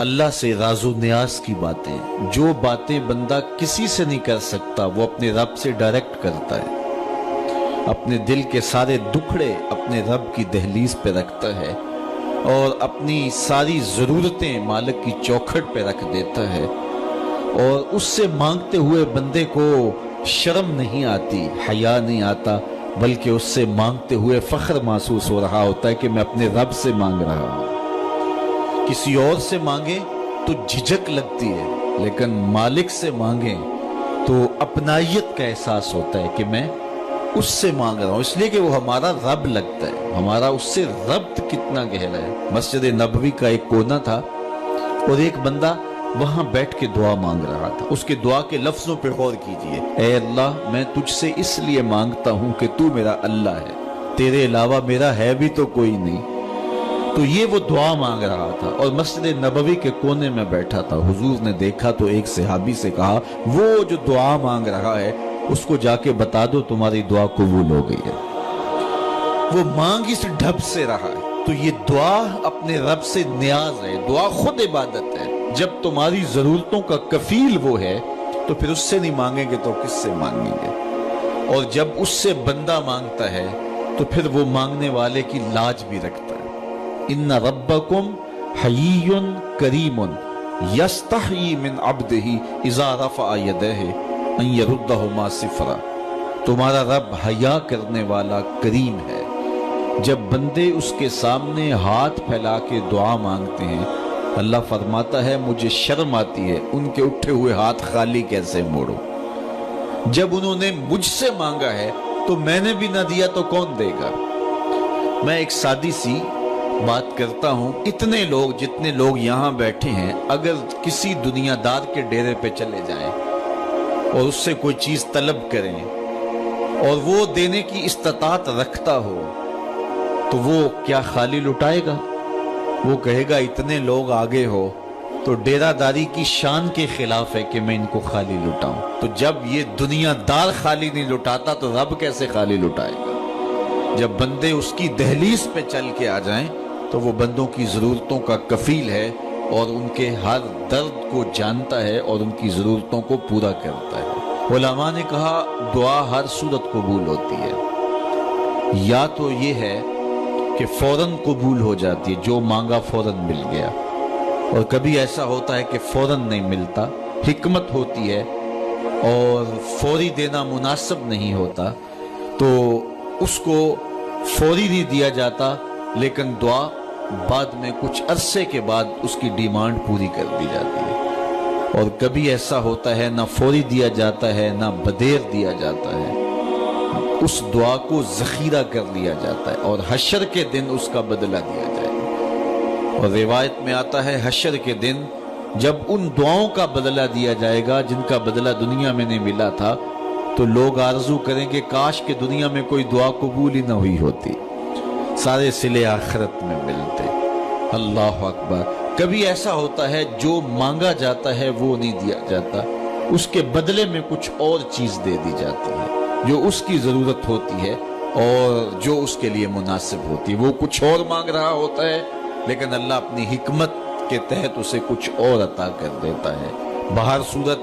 اللہ سے راز و نیاز کی باتیں، جو باتیں بندہ کسی سے نہیں کر سکتا وہ اپنے رب سے ڈائریکٹ کرتا ہے. اپنے دل کے سارے دکھڑے اپنے رب کی دہلیز پہ رکھتا ہے اور اپنی ساری ضرورتیں مالک کی چوکھٹ پہ رکھ دیتا ہے، اور اس سے مانگتے ہوئے بندے کو شرم نہیں آتی، حیا نہیں آتا، بلکہ اس سے مانگتے ہوئے فخر محسوس ہو رہا ہوتا ہے کہ میں اپنے رب سے مانگ رہا ہوں. کسی اور سے مانگے تو جھجک لگتی ہے، لیکن مالک سے مانگیں تو اپنائیت کا احساس ہوتا ہے کہ میں اس سے مانگ رہا ہوں، اس لیے کہ وہ ہمارا رب لگتا ہے، ہمارا اس سے ربط کتنا گہرا ہے. مسجد نبوی کا ایک کونا تھا اور ایک بندہ وہاں بیٹھ کے دعا مانگ رہا تھا. اس کے دعا کے لفظوں پہ غور کیجئے. اے اللہ، میں تجھ سے اس لیے مانگتا ہوں کہ تو میرا اللہ ہے، تیرے علاوہ میرا ہے بھی تو کوئی نہیں. تو یہ وہ دعا مانگ رہا تھا اور مسجد نبوی کے کونے میں بیٹھا تھا. حضور نے دیکھا تو ایک صحابی سے کہا، وہ جو دعا مانگ رہا ہے اس کو جا کے بتا دو تمہاری دعا قبول ہو گئی ہے. وہ مانگ اس ڈھب سے رہا ہے. تو یہ دعا اپنے رب سے نیاز ہے، دعا خود عبادت ہے. جب تمہاری ضرورتوں کا کفیل وہ ہے تو پھر اس سے نہیں مانگیں گے تو کس سے مانگیں گے؟ اور جب اس سے بندہ مانگتا ہے تو پھر وہ مانگنے والے کی لاج بھی رکھتا ہے. ان ربکم حیی کریم یستحیی من عبدہ اذا رفع یدیہ ان یردہما صفرا. تمہارا رب حیا کرنے والا کریم ہے. جب بندے اس کے سامنے ہاتھ پھیلا کے دعا مانگتے ہیں، اللہ فرماتا ہے مجھے شرم آتی ہے ان کے اٹھے ہوئے ہاتھ خالی کیسے موڑو. جب انہوں نے مجھ سے مانگا ہے تو میں نے بھی نہ دیا تو کون دے گا؟ میں ایک سادی سی بات کرتا ہوں. اتنے لوگ جتنے لوگ یہاں بیٹھے ہیں، اگر کسی دنیا دار کے ڈیرے پہ چلے جائیں اور اس سے کوئی چیز طلب کریں اور وہ دینے کی استطاعت رکھتا ہو تو وہ کیا خالی لٹائے گا؟ وہ کہے گا اتنے لوگ آگے ہو تو ڈیرہ داری کی شان کے خلاف ہے کہ میں ان کو خالی لٹاؤں. تو جب یہ دنیا دار خالی نہیں لٹاتا تو رب کیسے خالی لٹائے گا؟ جب بندے اس کی دہلیز پہ چل کے آ جائیں تو وہ بندوں کی ضرورتوں کا کفیل ہے اور ان کے ہر درد کو جانتا ہے اور ان کی ضرورتوں کو پورا کرتا ہے. علماء نے کہا دعا ہر صورت قبول ہوتی ہے. یا تو یہ ہے کہ فوراً قبول ہو جاتی ہے، جو مانگا فوراً مل گیا، اور کبھی ایسا ہوتا ہے کہ فوراً نہیں ملتا، حکمت ہوتی ہے اور فوری دینا مناسب نہیں ہوتا تو اس کو فوری نہیں دیا جاتا، لیکن دعا بعد میں کچھ عرصے کے بعد اس کی ڈیمانڈ پوری کر دی جاتی ہے. اور کبھی ایسا ہوتا ہے نہ فوری دیا جاتا ہے نہ بدیر دیا جاتا ہے، اس دعا کو ذخیرہ کر لیا جاتا ہے اور حشر کے دن اس کا بدلہ دیا جائے گا. اور روایت میں آتا ہے حشر کے دن جب ان دعاؤں کا بدلہ دیا جائے گا جن کا بدلہ دنیا میں نہیں ملا تھا تو لوگ آرزو کریں کہ کاش کہ دنیا میں کوئی دعا قبول ہی نہ ہوئی ہوتی، سارے صلے آخرت میں ملتے. اللہ اکبر. کبھی ایسا ہوتا ہے جو مانگا جاتا ہے وہ نہیں دیا جاتا، اس کے بدلے میں کچھ اور چیز دے دی جاتی ہے جو اس کی ضرورت ہوتی ہے اور جو اس کے لیے مناسب ہوتی ہے. وہ کچھ اور مانگ رہا ہوتا ہے لیکن اللہ اپنی حکمت کے تحت اسے کچھ اور عطا کر دیتا ہے. بہر صورت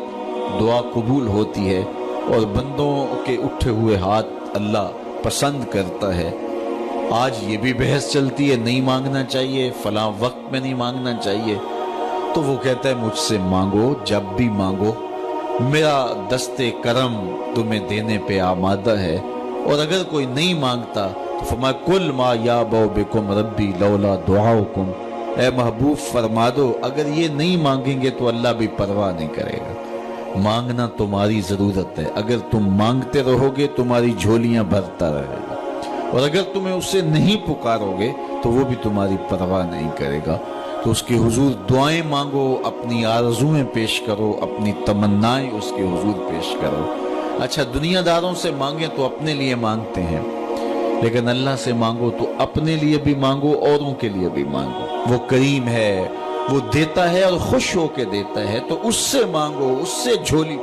دعا قبول ہوتی ہے اور بندوں کے اٹھے ہوئے ہاتھ اللہ پسند کرتا ہے. آج یہ بھی بحث چلتی ہے نہیں مانگنا چاہیے، فلاں وقت میں نہیں مانگنا چاہیے. تو وہ کہتا ہے مجھ سے مانگو جب بھی مانگو، میرا دست کرم تمہیں دینے پہ آمادہ ہے. اور اگر کوئی نہیں مانگتا تو فرمایا کل ما یابو بکم ربی لولا دعاؤکم. اے محبوب فرما دو اگر یہ نہیں مانگیں گے تو اللہ بھی پرواہ نہیں کرے گا. مانگنا تمہاری ضرورت ہے، اگر تم مانگتے رہو گے تمہاری جھولیاں بھرتا رہے گا، اور اگر تمہیں اسے نہیں پکارو گے تو وہ بھی تمہاری پرواہ نہیں کرے گا. تو اس کے حضور دعائیں مانگو، اپنی آرزویں پیش کرو، اپنی تمنائیں اس کے حضور پیش کرو. اچھا دنیا داروں سے مانگیں تو اپنے لیے مانگتے ہیں، لیکن اللہ سے مانگو تو اپنے لیے بھی مانگو، اوروں کے لیے بھی مانگو. وہ کریم ہے، وہ دیتا ہے اور خوش ہو کے دیتا ہے، تو اس سے مانگو، اس سے جھولی